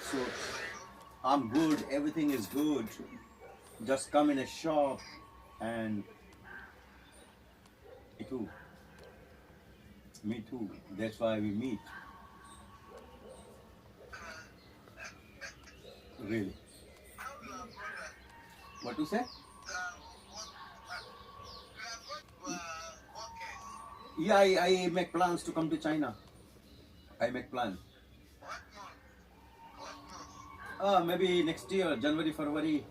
So I'm good, everything is good. Just come in a shop and me too. Me too. That's why we meet. Really. What to say? Yeah, I make plans to come to China. I make plan. Maybe next year, January, February.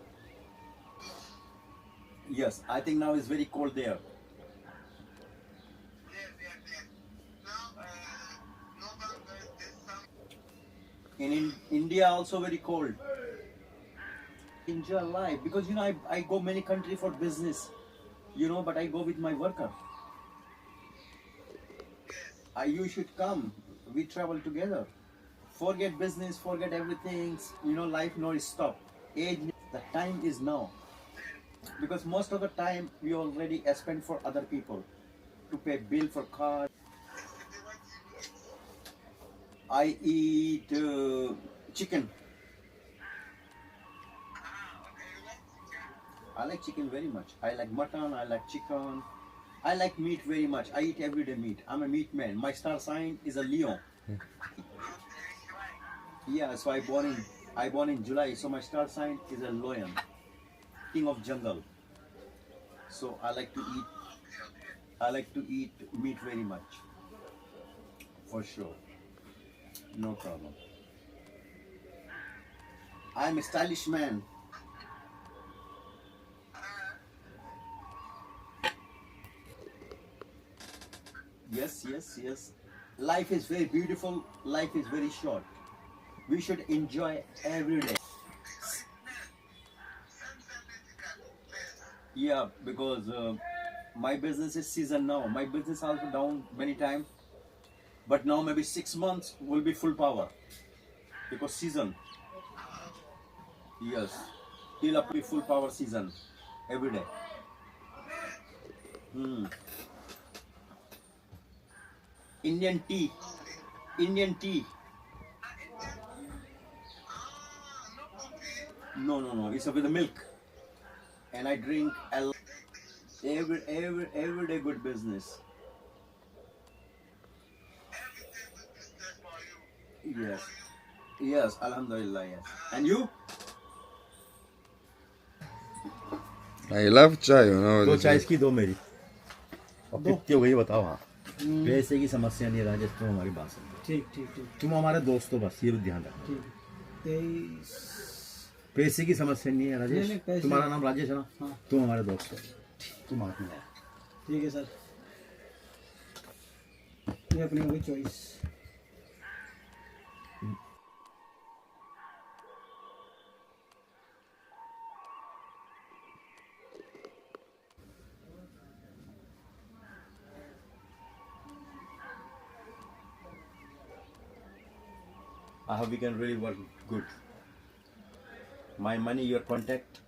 Yes, I think now it's very cold there. In India also very cold. Enjoy life because I go many country for business, but I go with my worker. You should come. We travel together. Forget business, forget everything. Life no stop. Age, the time is now. Because most of the time we already spend for other people to pay bill for car. I eat chicken. I like chicken very much. I like mutton, I like chicken. I like meat very much. I eat everyday meat. I'm a meat man. My star sign is a Leo. Yeah, so I born in July, so my star sign is a lion, king of jungle. So I like to eat meat very much. For sure. No problem. I'm a stylish man. Yes, yes, yes. Life is very beautiful. Life is very short. We should enjoy every day. Yeah, because my business is season now. My business also down many times, but now maybe 6 months will be full power because season. Yes, till up to full power season every day. Hmm. Indian tea. Indian tea. No, no, no. It's with the milk, and I drink every day. Good business. Yes, yes. Alhamdulillah. Yes. And you? I love chai, दो this चाय is- इसकी दो मेरी और कितनी हो गई बताओ। हाँ, पैसे की समस्या नहीं राजेश, तुम हमारी बात समझो। ठीक ठीक ठीक तुम हमारे दोस्त हो, बस ये भी ध्यान रखो। ठीक 23 पैसे की समस्या नहीं है राजेश। नहीं, पैसे- तुम्हारा नाम राजेश है ना? हाँ। तुम हमारे दोस्त हो, तुम हाथ में। ठीक है सर, ये अपनी होगी choice. I hope we can really work good. My money, your contact.